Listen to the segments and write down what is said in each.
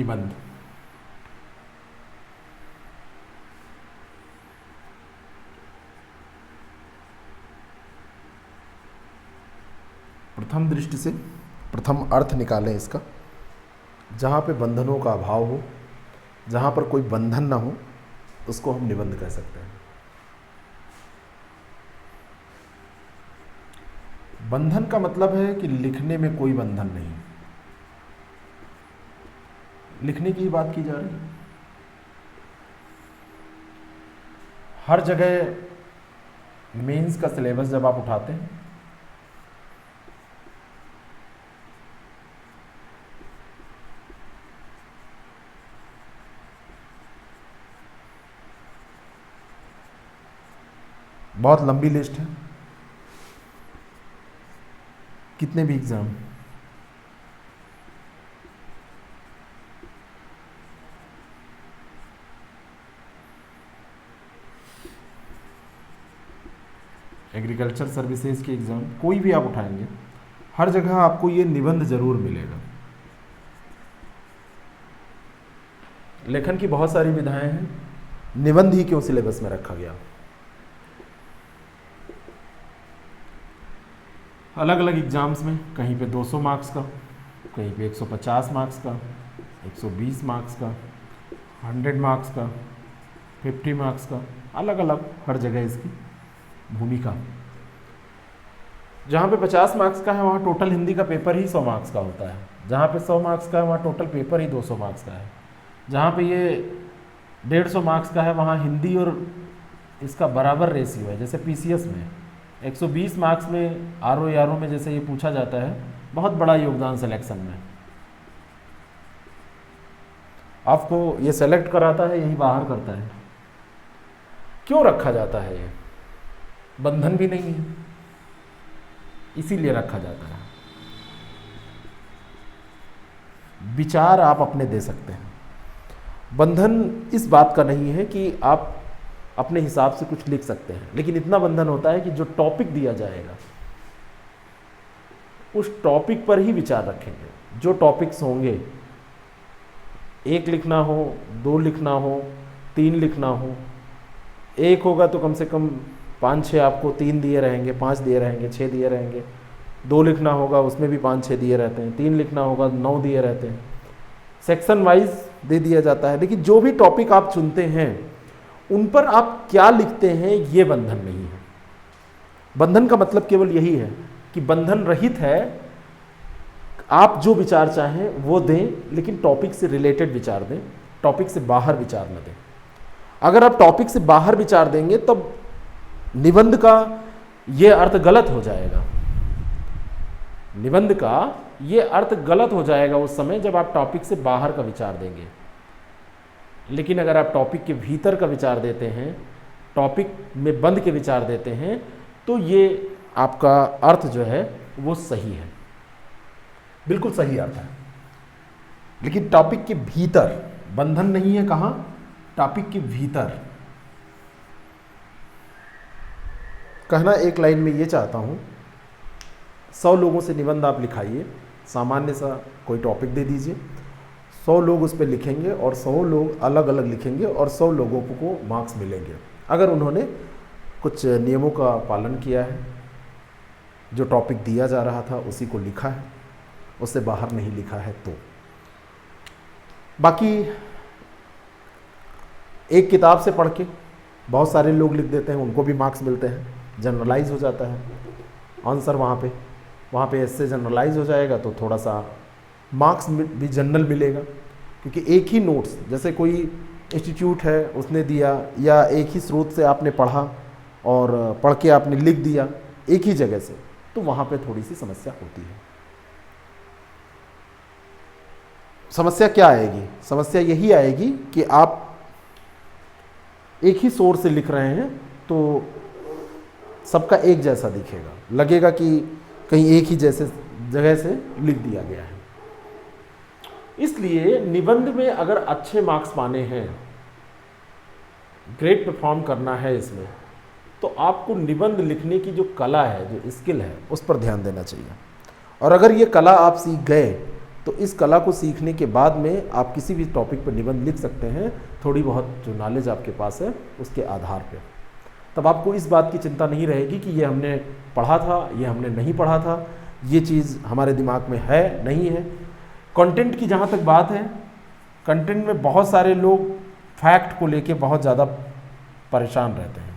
निबंध। प्रथम दृष्टि से प्रथम अर्थ निकालें इसका। जहाँ पे बंधनों का अभाव हो, जहाँ पर कोई बंधन ना हो, उसको हम निबंध कह सकते हैं। बंधन का मतलब है कि लिखने में कोई बंधन नहीं। लिखने की ही बात की जा रही है। हर जगह मेंस का सिलेबस जब आप उठाते हैं, बहुत लंबी लिस्ट है, कितने भी एग्जाम, एग्रीकल्चर सर्विसेज के एग्ज़ाम, कोई भी आप उठाएंगे, हर जगह आपको ये निबंध ज़रूर मिलेगा। लेखन की बहुत सारी विधाएं हैं, निबंध ही क्यों सिलेबस में रखा गया। अलग अलग एग्ज़ाम्स में कहीं पे 200 मार्क्स का, कहीं पे 150 मार्क्स का, 120 मार्क्स का, 100 मार्क्स का, 50 मार्क्स का, अलग अलग हर जगह इसकी भूमिका। जहाँ पे 50 मार्क्स का है वहाँ टोटल हिंदी का पेपर ही 100 मार्क्स का होता है। जहाँ पे 100 मार्क्स का है वहाँ टोटल पेपर ही 200 मार्क्स का है। जहाँ पे ये 150 मार्क्स का है वहाँ हिंदी और इसका बराबर रेशियो है। जैसे पीसीएस में 120 मार्क्स में आरओ यारो में जैसे ये पूछा जाता है, बहुत बड़ा योगदान सिलेक्शन में। आपको ये सेलेक्ट कराता है, यही बाहर करता है। क्यों रखा जाता है ये? बंधन भी नहीं है, इसीलिए रखा जाता है। विचार आप अपने दे सकते हैं। बंधन इस बात का नहीं है कि आप अपने हिसाब से कुछ लिख सकते हैं, लेकिन इतना बंधन होता है कि जो टॉपिक दिया जाएगा उस टॉपिक पर ही विचार रखेंगे। जो टॉपिक्स होंगे, 1 लिखना हो, 2 लिखना हो, 3 लिखना हो, 1 होगा तो कम से कम 5-6 आपको 3 दिए रहेंगे, 5 दिए रहेंगे, 6 दिए रहेंगे। 2 लिखना होगा उसमें भी 5-6 दिए रहते हैं। 3 लिखना होगा 9 दिए रहते हैं। सेक्शन वाइज दे दिया जाता है। लेकिन जो भी टॉपिक आप चुनते हैं उन पर आप क्या लिखते हैं ये बंधन नहीं है। बंधन का मतलब केवल यही है कि बंधन रहित है, आप जो विचार चाहें वो दें, लेकिन टॉपिक से रिलेटेड विचार दें, टॉपिक से बाहर विचार न दें। अगर आप टॉपिक से बाहर विचार देंगे तब निबंध का ये अर्थ गलत हो जाएगा। निबंध का ये अर्थ गलत हो जाएगा उस समय जब आप टॉपिक से बाहर का विचार देंगे। लेकिन अगर आप टॉपिक के भीतर का विचार देते हैं, टॉपिक में बंद के विचार देते हैं, तो ये आपका अर्थ जो है वो सही है, बिल्कुल सही अर्थ है। लेकिन टॉपिक के भीतर बंधन नहीं है। कहाँ? टॉपिक के भीतर। कहना एक लाइन में ये चाहता हूँ, 100 लोगों से निबंध आप लिखाइए, सामान्य सा कोई टॉपिक दे दीजिए, 100 लोग उस पर लिखेंगे और 100 लोग अलग अलग लिखेंगे और 100 लोगों को मार्क्स मिलेंगे अगर उन्होंने कुछ नियमों का पालन किया है, जो टॉपिक दिया जा रहा था उसी को लिखा है, उससे बाहर नहीं लिखा है। तो बाकी एक किताब से पढ़ के बहुत सारे लोग लिख देते हैं, उनको भी मार्क्स मिलते हैं, जनरलाइज हो जाता है आंसर। वहाँ पे इससे जनरलाइज हो जाएगा तो थोड़ा सा मार्क्स भी जनरल मिलेगा, क्योंकि एक ही नोट्स, जैसे कोई इंस्टीट्यूट है उसने दिया या एक ही स्रोत से आपने पढ़ा और पढ़ के आपने लिख दिया एक ही जगह से, तो वहाँ पे थोड़ी सी समस्या होती है। समस्या क्या आएगी? समस्या यही आएगी कि आप एक ही सोर्स से लिख रहे हैं तो सबका एक जैसा दिखेगा, लगेगा कि कहीं एक ही जैसे जगह से लिख दिया गया है। इसलिए निबंध में अगर अच्छे मार्क्स पाने हैं, ग्रेट परफॉर्म करना है इसमें, तो आपको निबंध लिखने की जो कला है, जो स्किल है, उस पर ध्यान देना चाहिए। और अगर ये कला आप सीख गए तो इस कला को सीखने के बाद में आप किसी भी टॉपिक पर निबंध लिख सकते हैं, थोड़ी बहुत जो नॉलेज आपके पास है उसके आधार पे। तब आपको इस बात की चिंता नहीं रहेगी कि ये हमने पढ़ा था, ये हमने नहीं पढ़ा था, ये चीज़ हमारे दिमाग में है नहीं है। कंटेंट की जहाँ तक बात है, कंटेंट में बहुत सारे लोग फैक्ट को लेके बहुत ज़्यादा परेशान रहते हैं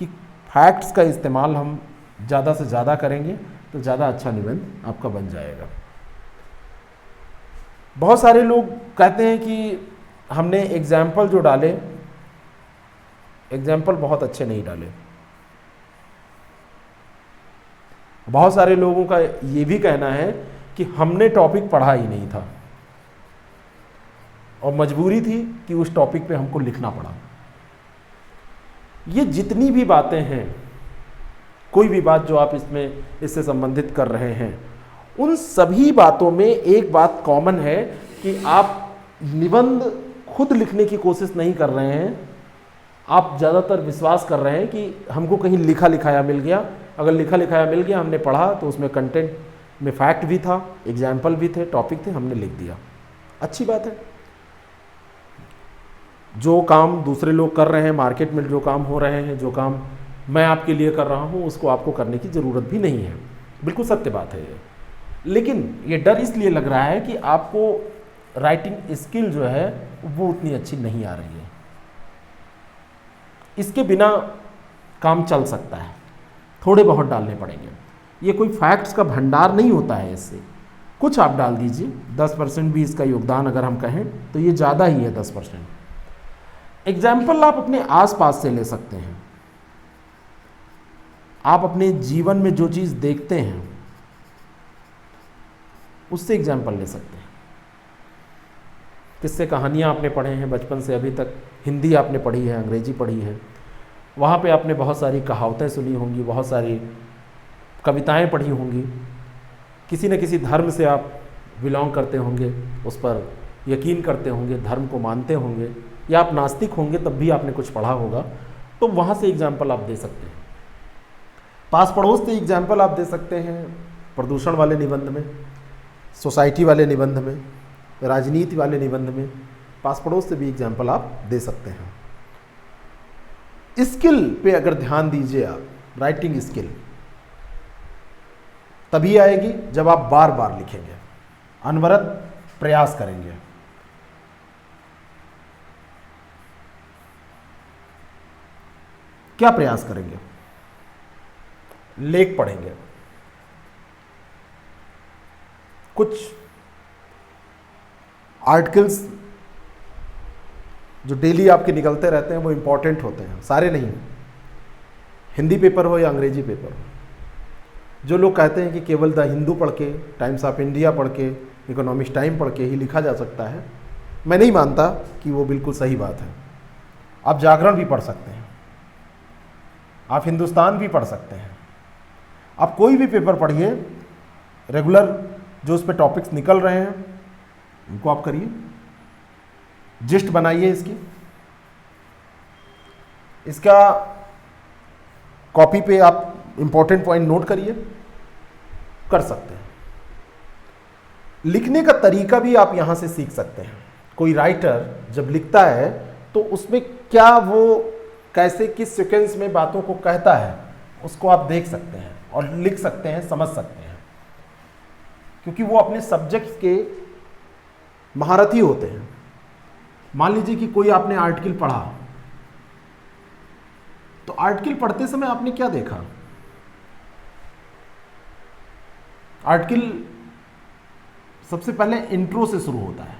कि फैक्ट्स का इस्तेमाल हम ज़्यादा से ज़्यादा करेंगे तो ज़्यादा अच्छा निबंध आपका बन जाएगा। बहुत सारे लोग कहते हैं कि हमने एग्जाम्पल जो डाले, एग्जाम्पल बहुत अच्छे नहीं डाले। बहुत सारे लोगों का ये भी कहना है कि हमने टॉपिक पढ़ा ही नहीं था और मजबूरी थी कि उस टॉपिक पे हमको लिखना पड़ा। ये जितनी भी बातें हैं, कोई भी बात जो आप इससे संबंधित कर रहे हैं, उन सभी बातों में एक बात कॉमन है कि आप निबंध खुद लिखने की कोशिश नहीं कर रहे हैं। आप ज़्यादातर विश्वास कर रहे हैं कि हमको कहीं लिखा लिखाया मिल गया, अगर लिखा लिखाया मिल गया, हमने पढ़ा तो उसमें कंटेंट में फैक्ट भी था, एग्जाम्पल भी थे, टॉपिक थे, हमने लिख दिया। अच्छी बात है। जो काम दूसरे लोग कर रहे हैं, मार्केट में जो काम हो रहे हैं, जो काम मैं आपके लिए कर रहा हूँ, उसको आपको करने की ज़रूरत भी नहीं है। बिल्कुल सत्य बात है ये। लेकिन ये डर इसलिए लग रहा है कि आपको राइटिंग स्किल जो है वो उतनी अच्छी नहीं आ रही है। इसके बिना काम चल सकता है, थोड़े बहुत डालने पड़ेंगे। ये कोई फैक्ट्स का भंडार नहीं होता है, इससे कुछ आप डाल दीजिए। 10% भी इसका योगदान अगर हम कहें तो ये ज़्यादा ही है 10%। एग्जाम्पल आप अपने आसपास से ले सकते हैं। आप अपने जीवन में जो चीज़ देखते हैं उससे एग्जाम्पल ले सकते हैं। किससे कहानियाँ आपने पढ़े हैं बचपन से अभी तक, हिंदी आपने पढ़ी है, अंग्रेजी पढ़ी है, वहाँ पे आपने बहुत सारी कहावतें सुनी होंगी, बहुत सारी कविताएं पढ़ी होंगी। किसी न किसी धर्म से आप बिलोंग करते होंगे, उस पर यकीन करते होंगे, धर्म को मानते होंगे, या आप नास्तिक होंगे तब भी आपने कुछ पढ़ा होगा, तो वहाँ से एग्जाम्पल आप दे सकते हैं। पास पड़ोस से एग्जाम्पल आप दे सकते हैं, प्रदूषण वाले निबंध में, सोसाइटी वाले निबंध में, राजनीति वाले निबंध में, पास पड़ोस से भी एग्जाम्पल आप दे सकते हैं। स्किल पे अगर ध्यान दीजिए आप, राइटिंग स्किल तभी आएगी जब आप बार बार लिखेंगे, अनवरत प्रयास करेंगे। क्या प्रयास करेंगे? लेख पढ़ेंगे, कुछ आर्टिकल्स जो डेली आपके निकलते रहते हैं वो इम्पॉर्टेंट होते हैं, सारे नहीं। हिंदी पेपर हो या अंग्रेजी पेपर हो। जो लोग कहते हैं कि केवल द हिंदू पढ़ के, टाइम्स ऑफ इंडिया पढ़ के, इकोनॉमिक्स टाइम पढ़ के ही लिखा जा सकता है, मैं नहीं मानता कि वो बिल्कुल सही बात है। आप जागरण भी पढ़ सकते हैं, आप हिंदुस्तान भी पढ़ सकते हैं, आप कोई भी पेपर पढ़िए, रेगुलर जो उस पर टॉपिक्स निकल रहे हैं उनको आप करिए, जिस्ट बनाइए इसका कॉपी पे आप इंपॉर्टेंट पॉइंट नोट करिए, कर सकते हैं। लिखने का तरीका भी आप यहां से सीख सकते हैं। कोई राइटर जब लिखता है तो उसमें क्या वो कैसे किस सीक्वेंस में बातों को कहता है उसको आप देख सकते हैं और लिख सकते हैं, समझ सकते हैं, क्योंकि वो अपने सब्जेक्ट के महारथी होते हैं। मान लीजिए कि कोई आपने आर्टिकल पढ़ा, तो आर्टिकल पढ़ते समय आपने क्या देखा? आर्टिकल सबसे पहले इंट्रो से शुरू होता है।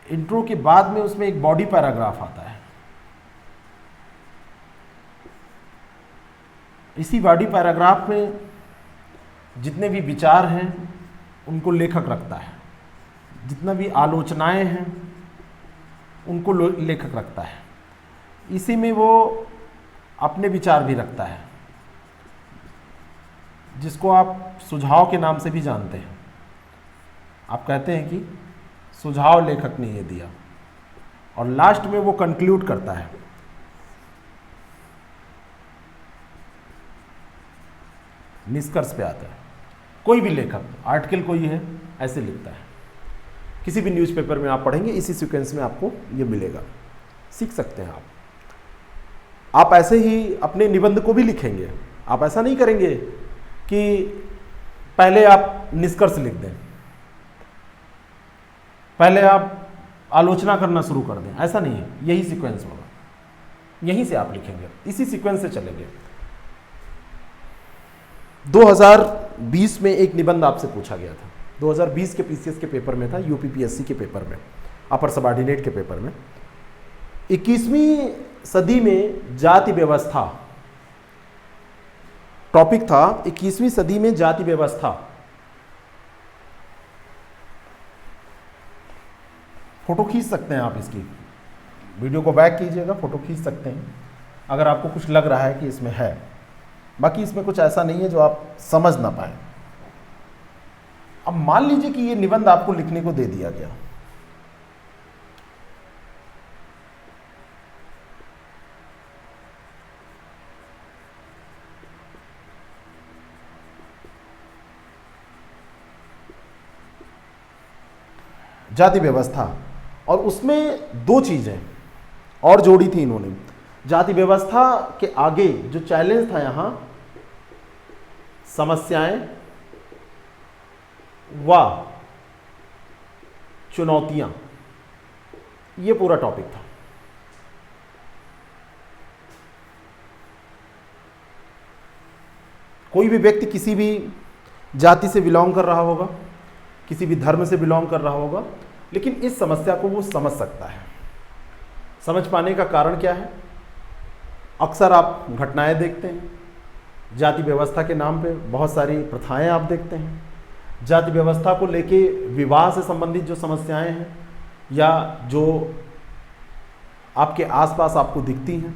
इंट्रो के बाद में उसमें एक बॉडी पैराग्राफ आता है। इसी बॉडी पैराग्राफ में जितने भी विचार हैं उनको लेखक रखता है, जितना भी आलोचनाएं हैं उनको लेखक रखता है। इसी में वो अपने विचार भी रखता है, जिसको आप सुझाव के नाम से भी जानते हैं। आप कहते हैं कि सुझाव लेखक ने ये दिया, और लास्ट में वो कंक्लूड करता है। निष्कर्ष पे आता है। कोई भी लेखक, आर्टिकल कोई है ऐसे लिखता है, किसी भी न्यूज़पेपर में आप पढ़ेंगे इसी सीक्वेंस में आपको ये मिलेगा, सीख सकते हैं आप ऐसे ही अपने निबंध को भी लिखेंगे। आप ऐसा नहीं करेंगे कि पहले आप निष्कर्ष लिख दें, पहले आप आलोचना करना शुरू कर दें, ऐसा नहीं है। यही सीक्वेंस होगा, यहीं से आप लिखेंगे, इसी सीक्वेंस से चलेंगे। 2020 में एक निबंध आपसे पूछा गया था, 2020 के पीसीएस के पेपर में था, यूपीपीएससी के पेपर में, अपर सबऑर्डिनेट के पेपर में। 21वीं सदी में जाति व्यवस्था टॉपिक था, 21वीं सदी में जाति व्यवस्था। फोटो खींच सकते हैं आप, इसकी वीडियो को बैक कीजिएगा, फोटो खींच सकते हैं अगर आपको कुछ लग रहा है कि इसमें है। बाकी इसमें कुछ ऐसा नहीं है जो आप समझ ना पाए। अब मान लीजिए कि ये निबंध आपको लिखने को दे दिया गया, जाति व्यवस्था, और उसमें दो चीजें और जोड़ी थी इन्होंने। जाति व्यवस्था के आगे जो चैलेंज था यहां, समस्याएं व चुनौतियां, ये पूरा टॉपिक था। कोई भी व्यक्ति किसी भी जाति से बिलोंग कर रहा होगा, किसी भी धर्म से बिलोंग कर रहा होगा, लेकिन इस समस्या को वो समझ सकता है। समझ पाने का कारण क्या है? अक्सर आप घटनाएं देखते हैं, जाति व्यवस्था के नाम पे बहुत सारी प्रथाएं आप देखते हैं, जाति व्यवस्था को लेके विवाह से संबंधित जो समस्याएं हैं या जो आपके आसपास आपको दिखती हैं,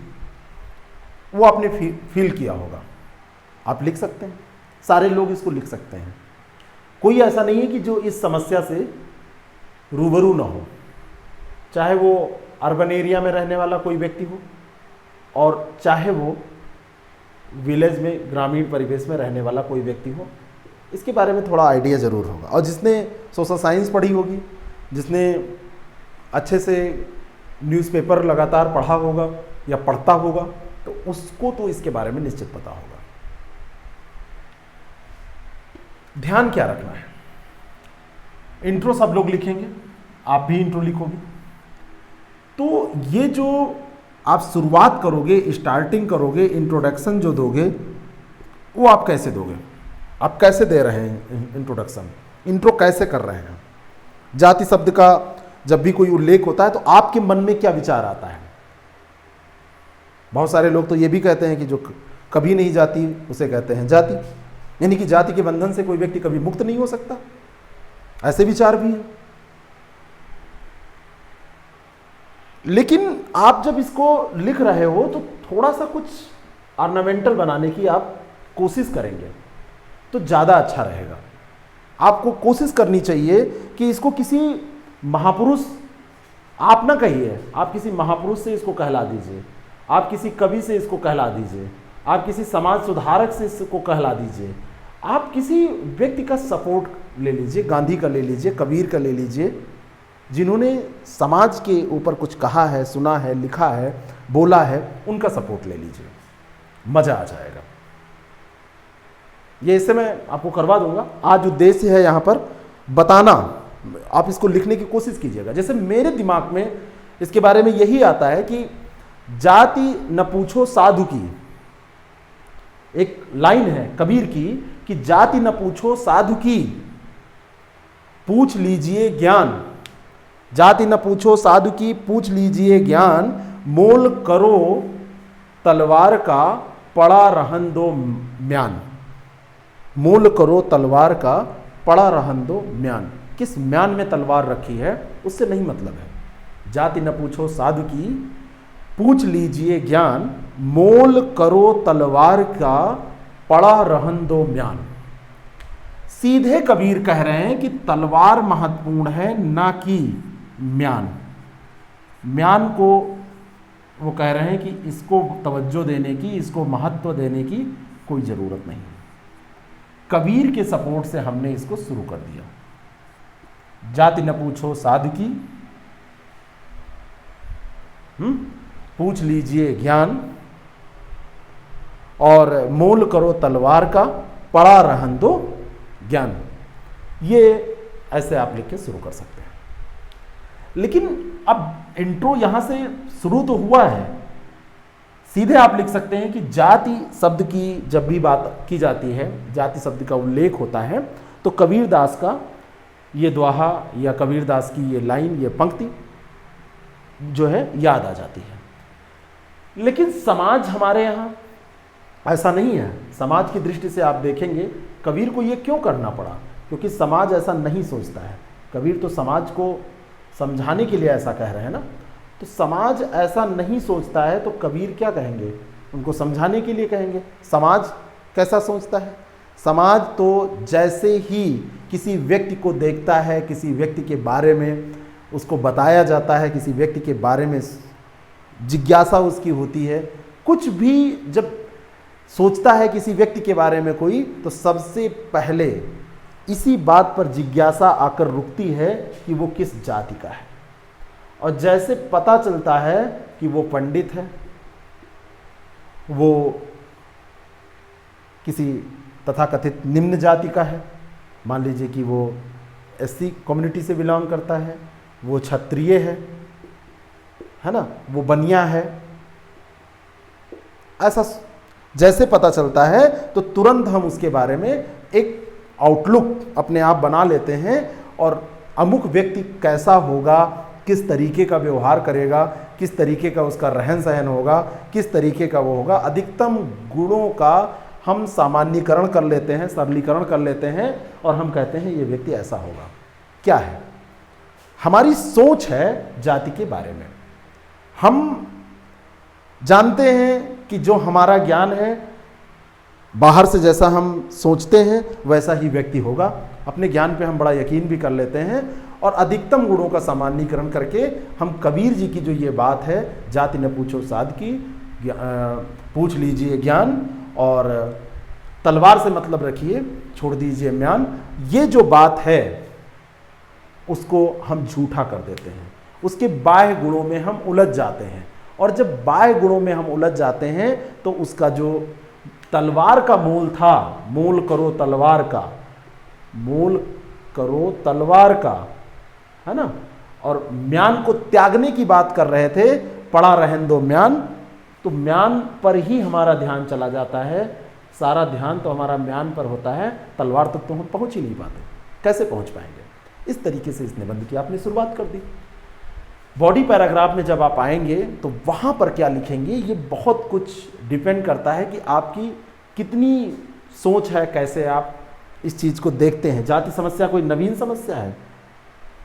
वो आपने फील किया होगा। आप लिख सकते हैं, सारे लोग इसको लिख सकते हैं। कोई ऐसा नहीं है कि जो इस समस्या से रूबरू ना हो, चाहे वो अर्बन एरिया में रहने वाला कोई व्यक्ति हो और चाहे वो विलेज में, ग्रामीण परिवेश में रहने वाला कोई व्यक्ति हो, इसके बारे में थोड़ा आइडिया ज़रूर होगा। और जिसने सोशल साइंस पढ़ी होगी, जिसने अच्छे से न्यूज़पेपर लगातार पढ़ा होगा या पढ़ता होगा, तो उसको तो इसके बारे में निश्चित पता होगा। ध्यान क्या रखना है? इंट्रो सब लोग लिखेंगे, आप भी इंट्रो लिखोगे। तो ये जो आप शुरुआत करोगे, स्टार्टिंग करोगे, इंट्रोडक्शन जो दोगे, वो आप कैसे दोगे? आप कैसे दे रहे हैं इंट्रोडक्शन? इंट्रो कैसे कर रहे हैं? जाति शब्द का जब भी कोई उल्लेख होता है तो आपके मन में क्या विचार आता है? बहुत सारे लोग तो ये भी कहते हैं कि जो कभी नहीं जाती उसे कहते हैं जाति, यानी कि जाति के बंधन से कोई व्यक्ति कभी मुक्त नहीं हो सकता। ऐसे विचार भी हैं। लेकिन आप जब इसको लिख रहे हो तो थोड़ा सा कुछ ऑर्नामेंटल बनाने की आप कोशिश करेंगे तो ज़्यादा अच्छा रहेगा। आपको कोशिश करनी चाहिए कि इसको किसी महापुरुष, आप ना कहिए, आप किसी महापुरुष से इसको कहला दीजिए, आप किसी कवि से इसको कहला दीजिए, आप किसी समाज सुधारक से इसको कहला दीजिए, आप किसी व्यक्ति का सपोर्ट ले लीजिए, गांधी का ले लीजिए, कबीर का ले लीजिए, जिन्होंने समाज के ऊपर कुछ कहा है, सुना है, लिखा है, बोला है, उनका सपोर्ट ले लीजिए, मज़ा आ जाएगा। ये इससे मैं आपको करवा दूंगा। आज उद्देश्य है यहाँ पर बताना, आप इसको लिखने की कोशिश कीजिएगा। जैसे मेरे दिमाग में इसके बारे में यही आता है कि जाति न पूछो साधु की, एक लाइन है कबीर की कि जाति न पूछो साधु की, पूछ लीजिए ज्ञान। जाति न पूछो साधु की, पूछ लीजिए ज्ञान, मोल करो तलवार का, पड़ा रहन दो म्यान। मोल करो तलवार का, पड़ा रहन दो म्यान। किस म्यान में तलवार रखी है उससे नहीं मतलब है। जाति न पूछो साधु की, पूछ लीजिए ज्ञान, मोल करो तलवार का, पड़ा रहन दो म्यान। सीधे कबीर कह रहे हैं कि तलवार महत्वपूर्ण है, ना कि म्यान। म्यान को वो कह रहे हैं कि इसको तवज्जो देने की, इसको महत्व देने की कोई ज़रूरत नहीं। कबीर के सपोर्ट से हमने इसको शुरू कर दिया। जाति न पूछो साधकी, पूछ लीजिए ज्ञान, और मोल करो तलवार का, पड़ा रहन दो ज्ञान। ये ऐसे आप लिख के शुरू कर सकते हैं। लेकिन अब इंट्रो यहां से शुरू तो हुआ है, सीधे आप लिख सकते हैं कि जाति शब्द की जब भी बात की जाती है, जाति शब्द का उल्लेख होता है, तो कबीरदास का ये दोहा या कबीरदास की ये लाइन, ये पंक्ति जो है याद आ जाती है। लेकिन समाज हमारे यहाँ ऐसा नहीं है। समाज की दृष्टि से आप देखेंगे कबीर को ये क्यों करना पड़ा, क्योंकि समाज ऐसा नहीं सोचता है। कबीर तो समाज को समझाने के लिए ऐसा कह रहे हैं ना, तो समाज ऐसा नहीं सोचता है तो कबीर क्या कहेंगे, उनको समझाने के लिए कहेंगे। समाज कैसा सोचता है? समाज तो जैसे ही किसी व्यक्ति को देखता है, किसी व्यक्ति के बारे में उसको बताया जाता है, किसी व्यक्ति के बारे में जिज्ञासा उसकी होती है, कुछ भी जब सोचता है किसी व्यक्ति के बारे में कोई, तो सबसे पहले इसी बात पर जिज्ञासा आकर रुकती है कि वो किस जाति का है। और जैसे पता चलता है कि वो पंडित है, वो किसी तथाकथित निम्न जाति का है, मान लीजिए कि वो एससी कम्युनिटी से बिलोंग करता है, वो क्षत्रिय है ना, वो बनिया है, ऐसा जैसे पता चलता है तो तुरंत हम उसके बारे में एक आउटलुक अपने आप बना लेते हैं, और अमुक व्यक्ति कैसा होगा, किस तरीके का व्यवहार करेगा, किस तरीके का उसका रहन सहन होगा, किस तरीके का वो होगा, अधिकतम गुणों का हम सामान्यकरण कर लेते हैं, सरलीकरण कर लेते हैं, और हम कहते हैं ये व्यक्ति ऐसा होगा। क्या है? हमारी सोच है जाति के बारे में। हम जानते हैं कि जो हमारा ज्ञान है, बाहर से जैसा हम सोचते हैं वैसा ही व्यक्ति होगा। अपने ज्ञान पे हम बड़ा यकीन भी कर लेते हैं, और अधिकतम गुणों का सामान्यीकरण करके हम कबीर जी की जो ये बात है, जाति न पूछो साधकी, पूछ लीजिए ज्ञान, और तलवार से मतलब रखिए, छोड़ दीजिए म्यान, ये जो बात है उसको हम झूठा कर देते हैं। उसके बाह्य गुणों में हम उलझ जाते हैं, और जब बाह्य गुणों में हम उलझ जाते हैं तो उसका जो तलवार का मूल था, मूल करो तलवार का, मूल करो तलवार का, है ना, और म्यान को त्यागने की बात कर रहे थे, पड़ा रहन दो म्यान, तो म्यान पर ही हमारा ध्यान चला जाता है। सारा ध्यान तो हमारा म्यान पर होता है, तलवार तक तो हम पहुंच ही नहीं पाते। कैसे पहुंच पाएंगे? इस तरीके से इस निबंध की आपने शुरुआत कर दी। बॉडी पैराग्राफ में जब आप आएंगे तो वहाँ पर क्या लिखेंगे, ये बहुत कुछ डिपेंड करता है कि आपकी कितनी सोच है, कैसे आप इस चीज़ को देखते हैं। जाति समस्या कोई नवीन समस्या है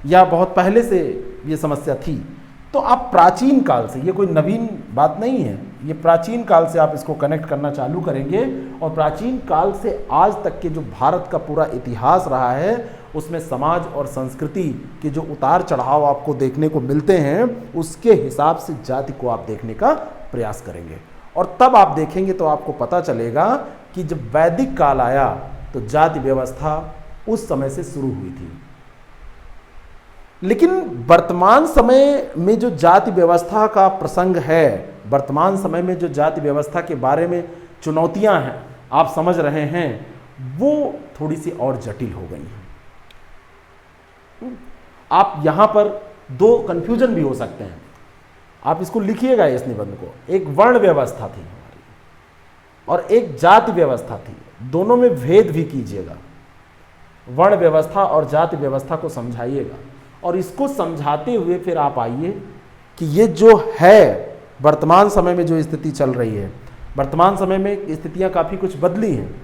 या बहुत पहले से ये समस्या थी, तो आप प्राचीन काल से, ये कोई नवीन बात नहीं है, ये प्राचीन काल से आप इसको कनेक्ट करना चालू करेंगे, और प्राचीन काल से आज तक के जो भारत का पूरा इतिहास रहा है उसमें समाज और संस्कृति के जो उतार चढ़ाव आपको देखने को मिलते हैं, उसके हिसाब से जाति को आप देखने का प्रयास करेंगे। और तब आप देखेंगे तो आपको पता चलेगा कि जब वैदिक काल आया तो जाति व्यवस्था उस समय से शुरू हुई थी। लेकिन वर्तमान समय में जो जाति व्यवस्था का प्रसंग है, वर्तमान समय में जो जाति व्यवस्था के बारे में चुनौतियां हैं आप समझ रहे हैं, वो थोड़ी सी और जटिल हो गई हैं। आप यहां पर दो कंफ्यूजन भी हो सकते हैं, आप इसको लिखिएगा इस निबंध को। एक वर्ण व्यवस्था थी हमारी और एक जाति व्यवस्था थी, दोनों में भेद भी कीजिएगा। वर्ण व्यवस्था और जाति व्यवस्था को समझाइएगा, और इसको समझाते हुए फिर आप आइए कि ये जो है वर्तमान समय में जो स्थिति चल रही है, वर्तमान समय में स्थितियां काफ़ी कुछ बदली हैं।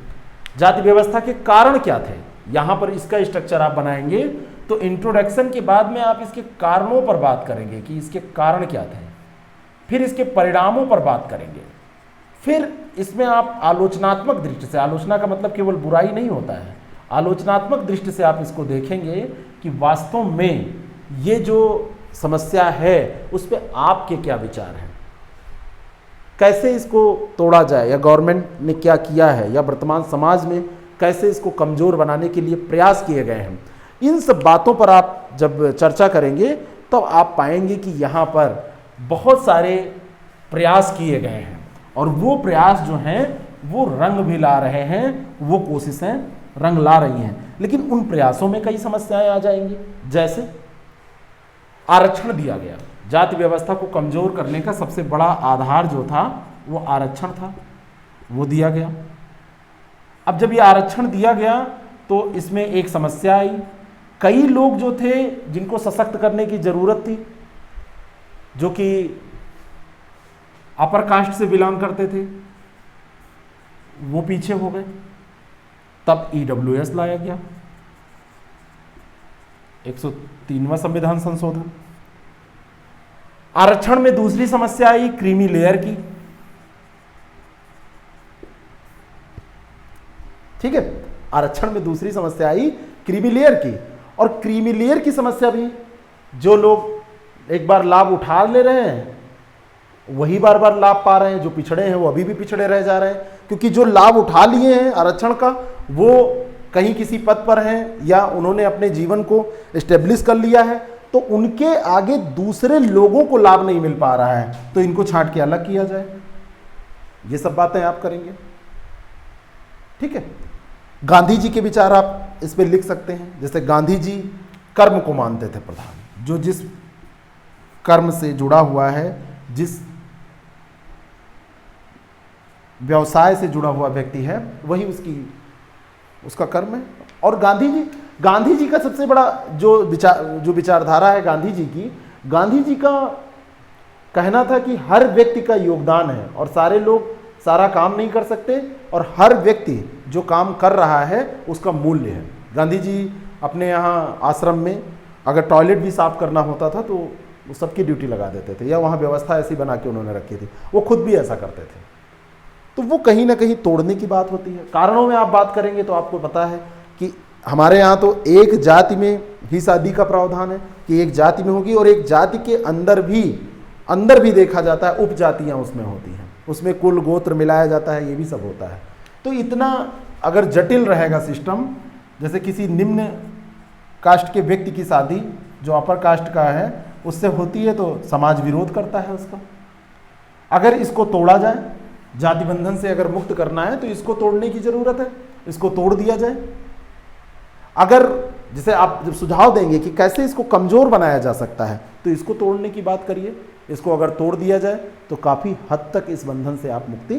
जाति व्यवस्था के कारण क्या थे, यहाँ पर इसका स्ट्रक्चर आप बनाएंगे तो इंट्रोडक्शन के बाद में आप इसके कारणों पर बात करेंगे कि इसके कारण क्या थे, फिर इसके परिणामों पर बात करेंगे, फिर इसमें आप आलोचनात्मक दृष्टि से, आलोचना का मतलब केवल बुराई नहीं होता है, आलोचनात्मक दृष्टि से आप इसको देखेंगे कि वास्तव में ये जो समस्या है उस पर आपके क्या विचार हैं, कैसे इसको तोड़ा जाए, या गवर्नमेंट ने क्या किया है, या वर्तमान समाज में कैसे इसको कमज़ोर बनाने के लिए प्रयास किए गए हैं। इन सब बातों पर आप जब चर्चा करेंगे तो आप पाएंगे कि यहाँ पर बहुत सारे प्रयास किए गए हैं और वो प्रयास जो हैं वो रंग भी ला रहे हैं, वो कोशिशें रंग ला रही हैं। लेकिन उन प्रयासों में कई समस्याएं आ जाएंगी। जैसे आरक्षण दिया गया, जाति व्यवस्था को कमज़ोर करने का सबसे बड़ा आधार जो था वो आरक्षण था, वो दिया गया। अब जब ये आरक्षण दिया गया तो इसमें एक समस्या आई। कई लोग जो थे जिनको सशक्त करने की ज़रूरत थी, जो कि अपर कास्ट से बिलोंग करते थे, वो पीछे हो गए। तब EWS लाया गया, 103वां संविधान संशोधन। आरक्षण में दूसरी समस्या आई क्रीमी लेयर की। ठीक है, आरक्षण में दूसरी समस्या आई क्रीमी लेयर की, और क्रीमी लेयर की समस्या भी जो लोग एक बार लाभ उठा ले रहे हैं वही बार बार लाभ पा रहे हैं, जो पिछड़े हैं वो अभी भी पिछड़े रह जा रहे हैं। क्योंकि जो लाभ उठा लिए हैं आरक्षण का वो कहीं किसी पद पर हैं या उन्होंने अपने जीवन को एस्टेब्लिश कर लिया है, तो उनके आगे दूसरे लोगों को लाभ नहीं मिल पा रहा है, तो इनको छांट के अलग किया जाए। ये सब बातें आप करेंगे। ठीक है, गांधी जी के विचार आप इस पे लिख सकते हैं। जैसे गांधी जी कर्म को मानते थे प्रधान, जो जिस कर्म से जुड़ा हुआ है, जिस व्यवसाय से जुड़ा हुआ व्यक्ति है, वही उसका कर्म है। और गांधी जी का सबसे बड़ा जो विचारधारा है गांधी जी का कहना था कि हर व्यक्ति का योगदान है और सारे लोग सारा काम नहीं कर सकते, और हर व्यक्ति जो काम कर रहा है उसका मूल्य है। गांधी जी अपने यहाँ आश्रम में अगर टॉयलेट भी साफ करना होता था तो वो सबकी ड्यूटी लगा देते थे, या वहाँ व्यवस्था ऐसी बना के उन्होंने रखी थी, वो खुद भी ऐसा करते थे। तो वो कहीं ना कहीं तोड़ने की बात होती है। कारणों में आप बात करेंगे तो आपको पता है कि हमारे यहाँ तो एक जाति में ही शादी का प्रावधान है कि एक जाति में होगी, और एक जाति के अंदर भी देखा जाता है उपजातियाँ उसमें होती हैं, उसमें कुल गोत्र मिलाया जाता है, ये भी सब होता है। तो इतना अगर जटिल रहेगा सिस्टम, जैसे किसी निम्न कास्ट के व्यक्ति की शादी जो अपर कास्ट का है उससे होती है तो समाज विरोध करता है उसका। अगर इसको तोड़ा जाए, जाति बंधन से अगर मुक्त करना है तो इसको तोड़ने की जरूरत है, इसको तोड़ दिया जाए। अगर जैसे आप जब सुझाव देंगे कि कैसे इसको कमजोर बनाया जा सकता है, तो इसको तोड़ने की बात करिए। इसको अगर तोड़ दिया जाए तो काफ़ी हद तक इस बंधन से आप मुक्ति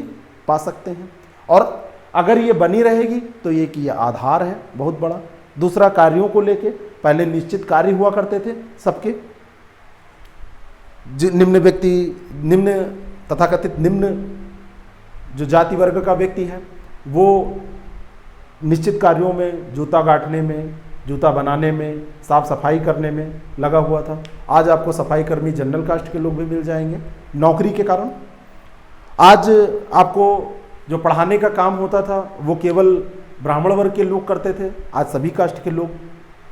पा सकते हैं। और अगर ये बनी रहेगी तो ये आधार है बहुत बड़ा। दूसरा, कार्यों को लेके पहले निश्चित कार्य हुआ करते थे सबके, निम्न तथाकथित निम्न जो जाति वर्ग का व्यक्ति है वो निश्चित कार्यों में, जूता गांठने में, जूता बनाने में, साफ सफाई करने में लगा हुआ था। आज आपको सफाई कर्मी जनरल कास्ट के लोग भी मिल जाएंगे नौकरी के कारण। आज आपको जो पढ़ाने का काम होता था वो केवल ब्राह्मण वर्ग के लोग करते थे, आज सभी कास्ट के लोग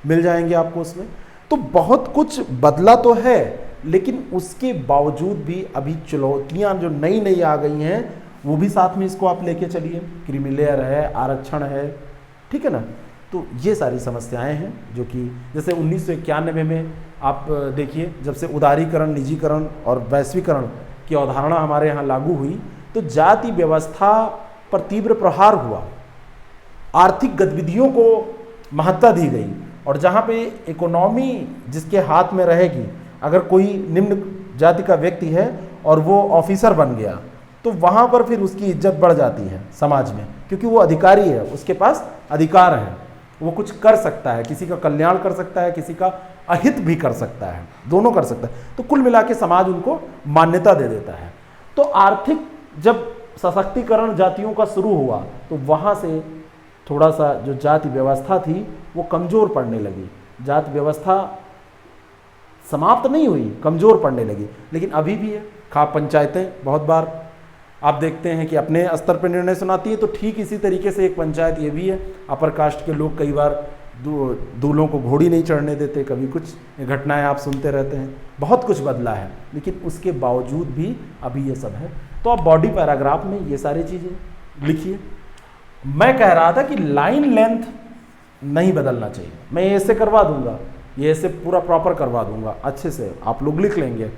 मिल जाएंगे आपको उसमें। तो बहुत कुछ बदला तो है, लेकिन उसके बावजूद भी अभी चुनौतियाँ जो नई नई आ गई हैं वो भी साथ में इसको आप लेके चलिए। क्रीमी लेयर है, आरक्षण है, ठीक है ना। तो ये सारी समस्याएं हैं जो कि जैसे 1991 में आप देखिए, जब से उदारीकरण, निजीकरण और वैश्वीकरण की अवधारणा हमारे यहाँ लागू हुई तो जाति व्यवस्था पर तीव्र प्रहार हुआ, आर्थिक गतिविधियों को महत्ता दी गई, और जहाँ पे इकोनॉमी जिसके हाथ में रहेगी, अगर कोई निम्न जाति का व्यक्ति है और वो ऑफिसर बन गया तो वहाँ पर फिर उसकी इज्जत बढ़ जाती है समाज में, क्योंकि वो अधिकारी है, उसके पास अधिकार है, वो कुछ कर सकता है, किसी का कल्याण कर सकता है, किसी का अहित भी कर सकता है, दोनों कर सकता है। तो कुल मिला के समाज उनको मान्यता दे देता है। तो आर्थिक जब सशक्तिकरण जातियों का शुरू हुआ तो वहाँ से थोड़ा सा जो जाति व्यवस्था थी वो कमज़ोर पड़ने लगी। जाति व्यवस्था समाप्त नहीं हुई, कमज़ोर पड़ने लगी, लेकिन अभी भी है। खाप पंचायतें बहुत बार आप देखते हैं कि अपने स्तर पर निर्णय सुनाती है, तो ठीक इसी तरीके से एक पंचायत ये भी है। अपर कास्ट के लोग कई बार दूल्हों को घोड़ी नहीं चढ़ने देते, कभी कुछ घटनाएं आप सुनते रहते हैं। बहुत कुछ बदला है, लेकिन उसके बावजूद भी अभी ये सब है। तो आप बॉडी पैराग्राफ में ये सारी चीज़ें लिखिए। मैं कह रहा था कि लाइन लेंथ नहीं बदलना चाहिए। मैं ऐसे करवा दूंगा, ये ऐसे पूरा प्रॉपर करवा दूंगा, अच्छे से आप लोग लिख लेंगे,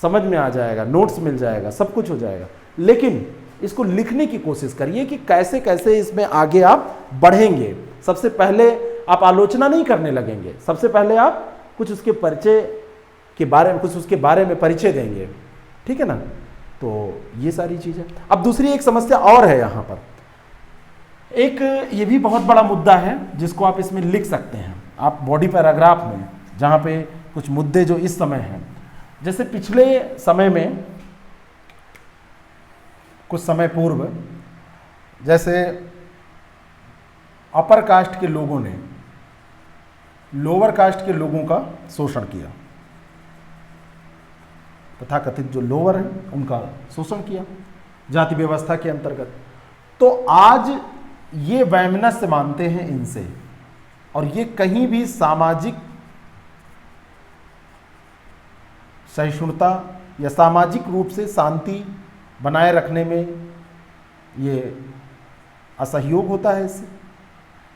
समझ में आ जाएगा, नोट्स मिल जाएगा, सब कुछ हो जाएगा। लेकिन इसको लिखने की कोशिश करिए कि कैसे कैसे इसमें आगे आप बढ़ेंगे। सबसे पहले आप आलोचना नहीं करने लगेंगे, सबसे पहले आप कुछ उसके परिचय के बारे में, कुछ उसके बारे में परिचय देंगे, ठीक है ना। तो ये सारी चीज़ें। अब दूसरी एक समस्या और है यहाँ पर, एक ये भी बहुत बड़ा मुद्दा है जिसको आप इसमें लिख सकते हैं, आप बॉडी पैराग्राफ में, जहाँ पे कुछ मुद्दे जो इस समय हैं, जैसे पिछले समय में, कुछ समय पूर्व, जैसे अपर कास्ट के लोगों ने लोअर कास्ट के लोगों का शोषण किया, तथा कथित जो लोअर है उनका शोषण किया जाति व्यवस्था के अंतर्गत। तो आज ये वैमनस्य मानते हैं इनसे, और ये कहीं भी सामाजिक सहिष्णुता या सामाजिक रूप से शांति बनाए रखने में ये असहयोग होता है इससे।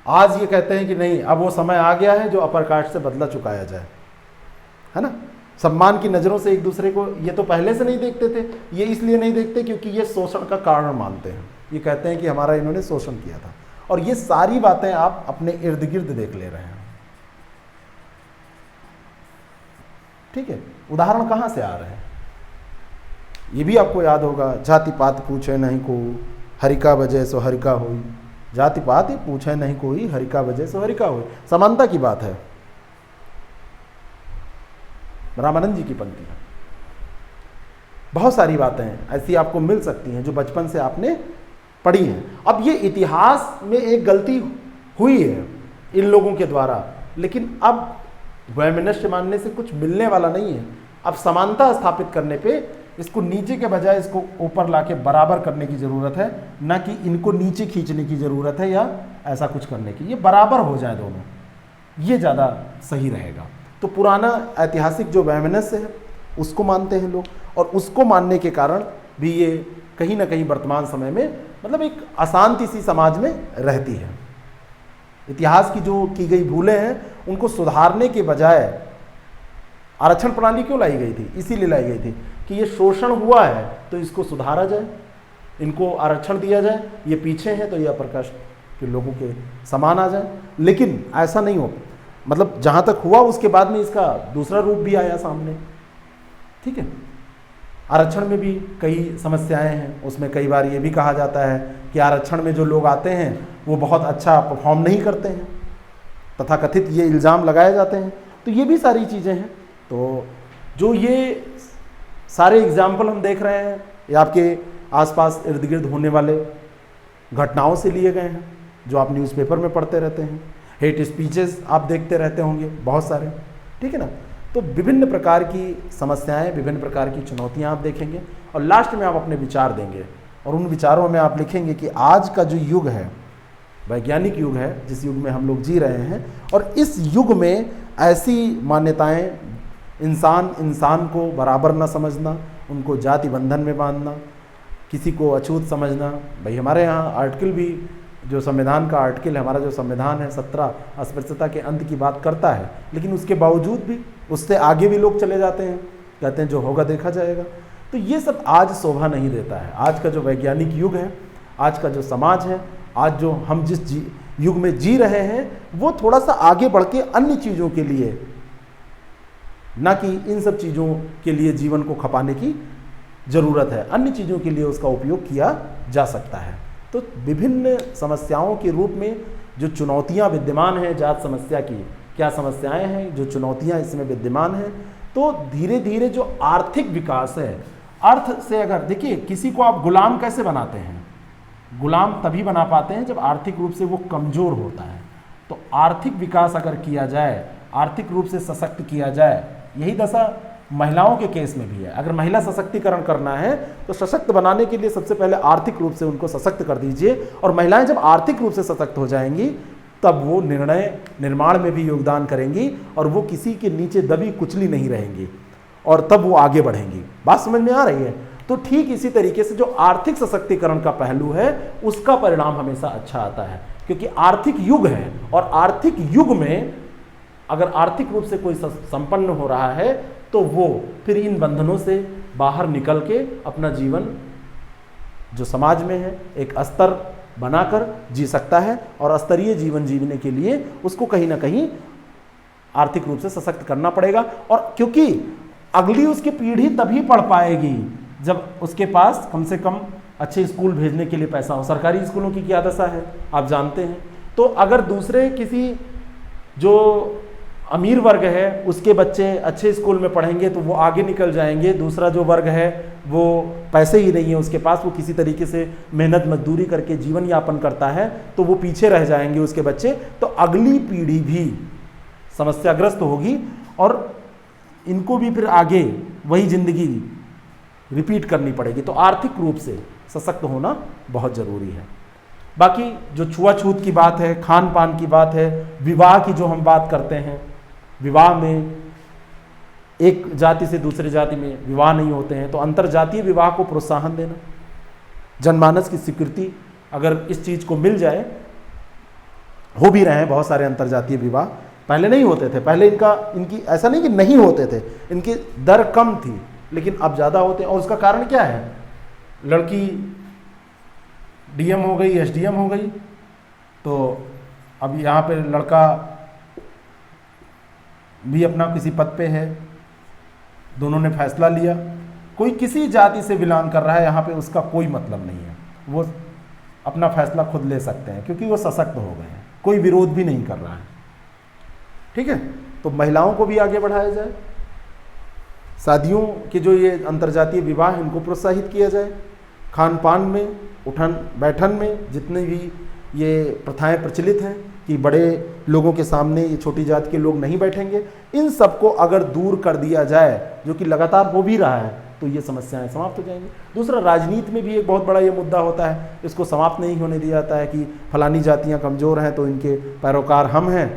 आज ये कहते हैं कि नहीं, अब वो समय आ गया है जो अपर कास्ट से बदला चुकाया जाए, है ना। सम्मान की नज़रों से एक दूसरे को, ये तो पहले से नहीं देखते थे, ये इसलिए नहीं देखते क्योंकि ये शोषण का कारण मानते हैं। ये कहते हैं कि हमारा इन्होंने शोषण किया था, और ये सारी बातें आप अपने इर्द गिर्द देख ले रहे हैं, ठीक है। उदाहरण कहाँ से आ रहे हैं, ये भी आपको याद होगा, जाति पात पूछे नहीं को हरिका वजह सो हरिका हुई, जाति पात ही पूछे नहीं कोई हरिका वजह सो हरिका हुई। समानता की बात है, रामानंद जी की पंक्ति है। बहुत सारी बातें ऐसी आपको मिल सकती हैं जो बचपन से आपने पढ़ी हैं। अब ये इतिहास में एक गलती हुई है इन लोगों के द्वारा, लेकिन अब वैमनस्य मानने से कुछ मिलने वाला नहीं है। अब समानता स्थापित करने पे इसको नीचे के बजाय इसको ऊपर लाके बराबर करने की ज़रूरत है, ना कि इनको नीचे खींचने की ज़रूरत है या ऐसा कुछ करने की। ये बराबर हो जाए दोनों, ये ज़्यादा सही रहेगा। तो पुराना ऐतिहासिक जो वैमनस्य है उसको मानते हैं लोग, और उसको मानने के कारण भी ये कहीं ना कहीं वर्तमान समय में मतलब एक अशांति सी समाज में रहती है। इतिहास की जो की गई भूलें हैं उनको सुधारने के बजाय आरक्षण प्रणाली क्यों लाई गई थी, इसीलिए लाई गई थी कि ये शोषण हुआ है तो इसको सुधारा जाए, इनको आरक्षण दिया जाए, ये पीछे हैं तो ये अपर कास्ट के लोगों के समान आ जाए। लेकिन ऐसा नहीं हो, मतलब जहाँ तक हुआ उसके बाद में इसका दूसरा रूप भी आया सामने, ठीक है। आरक्षण में भी कई समस्याएं हैं, उसमें कई बार ये भी कहा जाता है कि आरक्षण में जो लोग आते हैं वो बहुत अच्छा परफॉर्म नहीं करते हैं, तथा कथित ये इल्ज़ाम लगाए जाते हैं। तो ये भी सारी चीज़ें हैं। तो जो ये सारे एग्जाम्पल हम देख रहे हैं ये आपके आसपास इर्द गिर्द होने वाले घटनाओं से लिए गए हैं, जो आप न्यूज़पेपर में पढ़ते रहते हैं, हेट स्पीचेस आप देखते रहते होंगे बहुत सारे, ठीक है ना। तो विभिन्न प्रकार की समस्याएं, विभिन्न प्रकार की चुनौतियां आप देखेंगे, और लास्ट में आप अपने विचार देंगे, और उन विचारों में आप लिखेंगे कि आज का जो युग है वैज्ञानिक युग है, जिस युग में हम लोग जी रहे हैं, और इस युग में ऐसी मान्यताएं, इंसान को बराबर न समझना, उनको जाति बंधन में बांधना, किसी को अछूत समझना। भाई हमारे यहाँ आर्टिकल भी, जो संविधान का आर्टिकल है, हमारा जो संविधान है 17 अस्पृश्यता के अंत की बात करता है, लेकिन उसके बावजूद भी उससे आगे भी लोग चले जाते हैं, कहते हैं जो होगा देखा जाएगा। तो ये सब आज शोभा नहीं देता है। आज का जो वैज्ञानिक युग है, आज का जो समाज है, आज जो हम जिस युग में जी रहे हैं, वो थोड़ा सा आगे बढ़ के अन्य चीज़ों के लिए, ना कि इन सब चीज़ों के लिए जीवन को खपाने की ज़रूरत है, अन्य चीज़ों के लिए उसका उपयोग किया जा सकता है। तो विभिन्न समस्याओं के रूप में जो चुनौतियां विद्यमान हैं, जात समस्या की क्या समस्याएं हैं, जो चुनौतियां इसमें विद्यमान हैं, तो धीरे धीरे जो आर्थिक विकास है, अर्थ से अगर देखिए, किसी को आप गुलाम कैसे बनाते हैं, गुलाम तभी बना पाते हैं जब आर्थिक रूप से वो कमज़ोर होता है। तो आर्थिक विकास अगर किया जाए, आर्थिक रूप से सशक्त किया जाए, यही दशा महिलाओं के केस में भी है। अगर महिला सशक्तिकरण करना है तो सशक्त बनाने के लिए सबसे पहले आर्थिक रूप से उनको सशक्त कर दीजिए, और महिलाएं जब आर्थिक रूप से सशक्त हो जाएंगी तब वो निर्णय निर्माण में भी योगदान करेंगी, और वो किसी के नीचे दबी कुचली नहीं रहेंगी, और तब वो आगे बढ़ेंगी। बात समझ में आ रही है। तो ठीक इसी तरीके से जो आर्थिक सशक्तिकरण का पहलू है उसका परिणाम हमेशा अच्छा आता है, क्योंकि आर्थिक युग है और आर्थिक युग में अगर आर्थिक रूप से कोई संपन्न हो रहा है तो वो फिर इन बंधनों से बाहर निकल के अपना जीवन जो समाज में है एक स्तर बनाकर जी सकता है, और स्तरीय जीवन जीने के लिए उसको कहीं ना कहीं आर्थिक रूप से सशक्त करना पड़ेगा। और क्योंकि अगली उसकी पीढ़ी तभी पढ़ पाएगी जब उसके पास कम से कम अच्छे स्कूल भेजने के लिए पैसा हो। सरकारी स्कूलों की क्या दशा है आप जानते हैं। तो अगर दूसरे किसी जो अमीर वर्ग है उसके बच्चे अच्छे स्कूल में पढ़ेंगे तो वो आगे निकल जाएंगे, दूसरा जो वर्ग है वो पैसे ही नहीं है उसके पास, वो किसी तरीके से मेहनत मजदूरी करके जीवन यापन करता है, तो वो पीछे रह जाएंगे उसके बच्चे। तो अगली पीढ़ी भी समस्याग्रस्त होगी और इनको भी फिर आगे वही जिंदगी रिपीट करनी पड़ेगी। तो आर्थिक रूप से सशक्त होना बहुत ज़रूरी है। बाकी जो छुआछूत की बात है, खान पान की बात है, विवाह की जो हम बात करते हैं, विवाह में एक जाति से दूसरे जाति में विवाह नहीं होते हैं, तो अंतरजातीय विवाह को प्रोत्साहन देना, जनमानस की स्वीकृति अगर इस चीज़ को मिल जाए, हो भी रहे हैं बहुत सारे अंतरजातीय विवाह, पहले नहीं होते थे, पहले इनकी ऐसा नहीं कि नहीं होते थे, इनकी दर कम थी, लेकिन अब ज़्यादा होते हैं। और उसका कारण क्या है, लड़की डीएम हो गई, एसडीएम हो गई, तो अब यहाँ पे लड़का भी अपना किसी पद पे है, दोनों ने फैसला लिया, कोई किसी जाति से बिलोंग कर रहा है यहाँ पे उसका कोई मतलब नहीं है, वो अपना फैसला खुद ले सकते हैं क्योंकि वो सशक्त हो गए हैं, कोई विरोध भी नहीं कर रहा है। ठीक है, तो महिलाओं को भी आगे बढ़ाया जाए, शादियों के जो ये अंतर्जातीय विवाह इनको प्रोत्साहित किया जाए, खान पान में, उठन बैठन में जितने भी ये प्रथाएं प्रचलित हैं कि बड़े लोगों के सामने ये छोटी जाति के लोग नहीं बैठेंगे, इन सबको अगर दूर कर दिया जाए, जो कि लगातार हो भी रहा है, तो ये समस्याएं समाप्त हो जाएंगी। दूसरा, राजनीति में भी एक बहुत बड़ा ये मुद्दा होता है, इसको समाप्त नहीं होने दिया जाता है कि फलानी जातियाँ कमज़ोर हैं तो इनके पैरोकार हम हैं।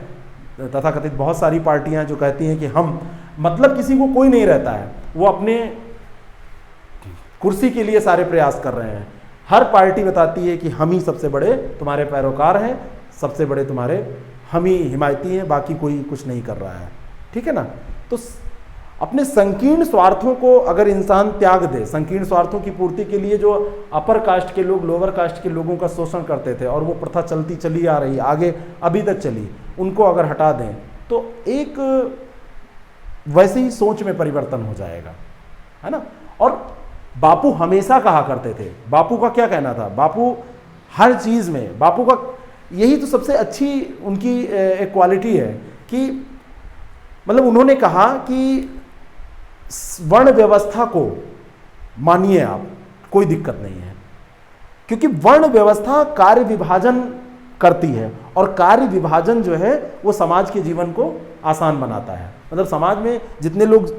तथाकथित बहुत सारी पार्टियाँ जो कहती हैं कि हम, मतलब किसी को कोई नहीं रहता है, वो अपने कुर्सी के लिए सारे प्रयास कर रहे हैं। हर पार्टी बताती है कि हम ही सबसे बड़े तुम्हारे पैरोकार हैं, सबसे बड़े तुम्हारे हम ही हिमायती हैं, बाकी कोई कुछ नहीं कर रहा है। ठीक है ना। तो अपने संकीर्ण स्वार्थों को अगर इंसान त्याग दे, संकीर्ण स्वार्थों की पूर्ति के लिए जो अपर कास्ट के लोग लोअर कास्ट के लोगों का शोषण करते थे और वो प्रथा चलती चली आ रही, आगे अभी तक चली, उनको अगर हटा दें तो एक वैसे ही सोच में परिवर्तन हो जाएगा, है ना। और बापू हमेशा कहा करते थे, बापू का क्या कहना था, बापू हर चीज़ में, बापू का यही तो सबसे अच्छी उनकी एक क्वालिटी है कि मतलब उन्होंने कहा कि वर्ण व्यवस्था को मानिए आप, कोई दिक्कत नहीं है, क्योंकि वर्ण व्यवस्था कार्य विभाजन करती है और कार्य विभाजन जो है वो समाज के जीवन को आसान बनाता है। मतलब समाज में जितने लोग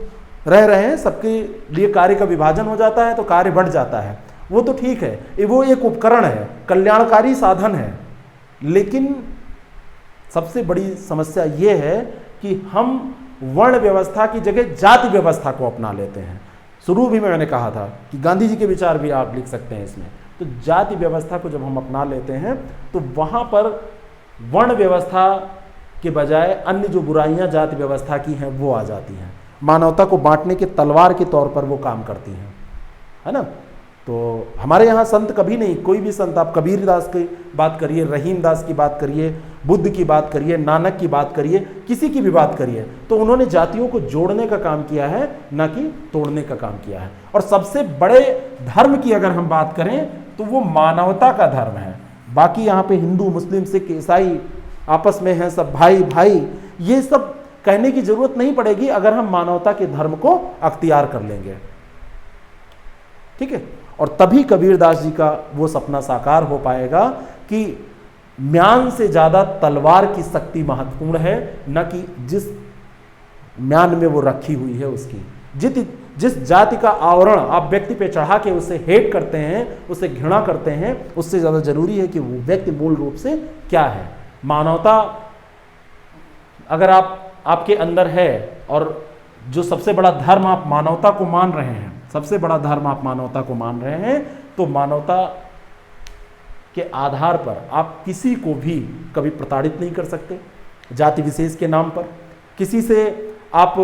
रह रहे हैं सबके लिए कार्य का विभाजन हो जाता है तो कार्य बढ़ जाता है, वो तो ठीक है, वो एक उपकरण है, कल्याणकारी साधन है। लेकिन सबसे बड़ी समस्या ये है कि हम वर्ण व्यवस्था की जगह जाति व्यवस्था को अपना लेते हैं। शुरू भी मैंने कहा था कि गांधी जी के विचार भी आप लिख सकते हैं इसमें। तो जाति व्यवस्था को जब हम अपना लेते हैं तो वहाँ पर वर्ण व्यवस्था के बजाय अन्य जो बुराइयाँ जाति व्यवस्था की हैं वो आ जाती हैं, मानवता को बांटने के तलवार के तौर पर वो काम करती हैं, है ना। तो हमारे यहाँ संत कभी नहीं, कोई भी संत, आप कबीर दास की बात करिए, रहीम दास की बात करिए, बुद्ध की बात करिए, नानक की बात करिए, किसी की भी बात करिए, तो उन्होंने जातियों को जोड़ने का काम किया है, ना कि तोड़ने का काम किया है। और सबसे बड़े धर्म की अगर हम बात करें तो वो मानवता का धर्म है। बाकी यहाँ पे हिंदू, मुस्लिम, सिख, ईसाई आपस में हैं सब भाई भाई, ये सब कहने की जरूरत नहीं पड़ेगी अगर हम मानवता के धर्म को अख्तियार कर लेंगे। ठीक है। और तभी कबीरदास जी का वो सपना साकार हो पाएगा कि म्यान से ज्यादा तलवार की शक्ति महत्वपूर्ण है, न कि जिस म्यान में वो रखी हुई है उसकी। जिस जाति का आवरण आप व्यक्ति पे चढ़ा के उसे हेट करते हैं, उसे घृणा करते हैं, उससे ज्यादा जरूरी है कि वो व्यक्ति मूल रूप से क्या है। मानवता अगर आपके अंदर है और जो सबसे बड़ा धर्म आप मानवता को मान रहे हैं, सबसे बड़ा धर्म आप मानवता को मान रहे हैं, तो मानवता के आधार पर आप किसी को भी कभी प्रताड़ित नहीं कर सकते, जाति विशेष के नाम पर किसी से आप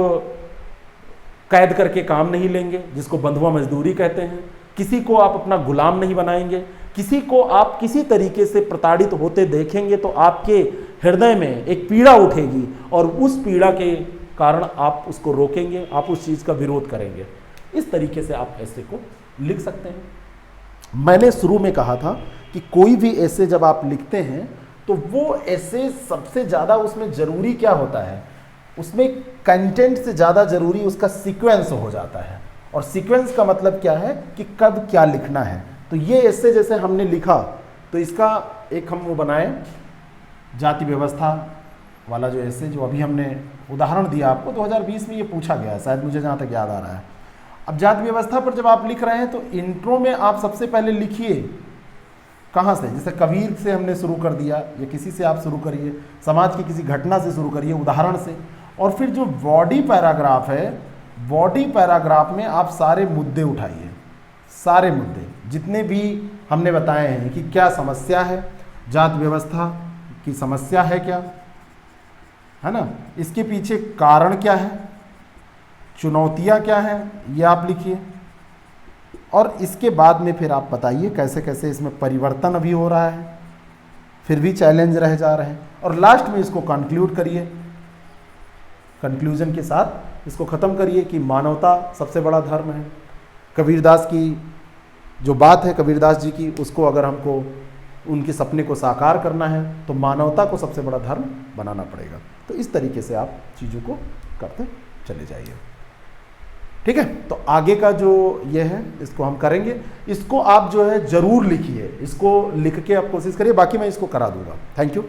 कैद करके काम नहीं लेंगे, जिसको बंधुआ मजदूरी कहते हैं, किसी को आप अपना गुलाम नहीं बनाएंगे, किसी को आप किसी तरीके से प्रताड़ित होते देखेंगे तो आपके हृदय में एक पीड़ा उठेगी और उस पीड़ा के कारण आप उसको रोकेंगे, आप उस चीज़ का विरोध करेंगे। इस तरीके से आप ऐसे को लिख सकते हैं। मैंने शुरू में कहा था कि कोई भी ऐसे जब आप लिखते हैं तो वो ऐसे सबसे ज़्यादा उसमें ज़रूरी क्या होता है, उसमें कंटेंट से ज़्यादा ज़रूरी उसका सीक्वेंस हो जाता है। और सीक्वेंस का मतलब क्या है कि कब क्या लिखना है। तो ये ऐसे जैसे हमने लिखा तो इसका एक हम वो बनाए जाति व्यवस्था वाला जो ऐसे जो अभी हमने उदाहरण दिया आपको 2020 में ये पूछा गया है, शायद मुझे जहाँ तक याद आ रहा है। अब जाति व्यवस्था पर जब आप लिख रहे हैं तो इंट्रो में आप सबसे पहले लिखिए कहाँ से, जैसे कबीर से हमने शुरू कर दिया या किसी से आप शुरू करिए, समाज की किसी घटना से शुरू करिए, उदाहरण से। और फिर जो बॉडी पैराग्राफ है, बॉडी पैराग्राफ में आप सारे मुद्दे उठाइए, सारे मुद्दे जितने भी हमने बताए हैं कि क्या समस्या है, जाति व्यवस्था की समस्या है क्या, है ना, इसके पीछे कारण क्या है, चुनौतियाँ क्या हैं, ये आप लिखिए। और इसके बाद में फिर आप बताइए कैसे कैसे इसमें परिवर्तन अभी हो रहा है, फिर भी चैलेंज रह जा रहे हैं, और लास्ट में इसको कंक्लूड करिए, कंक्लूजन के साथ इसको ख़त्म करिए कि मानवता सबसे बड़ा धर्म है। कबीरदास की जो बात है, कबीरदास जी की, उसको अगर हमको उनके सपने को साकार करना है तो मानवता को सबसे बड़ा धर्म बनाना पड़ेगा। तो इस तरीके से आप चीज़ों को करते चले जाइए, ठीक है। तो आगे का जो ये है इसको हम करेंगे, इसको आप जो है ज़रूर लिखिए, इसको लिख के आप कोशिश करिए, बाकी मैं इसको करा दूंगा। Thank you.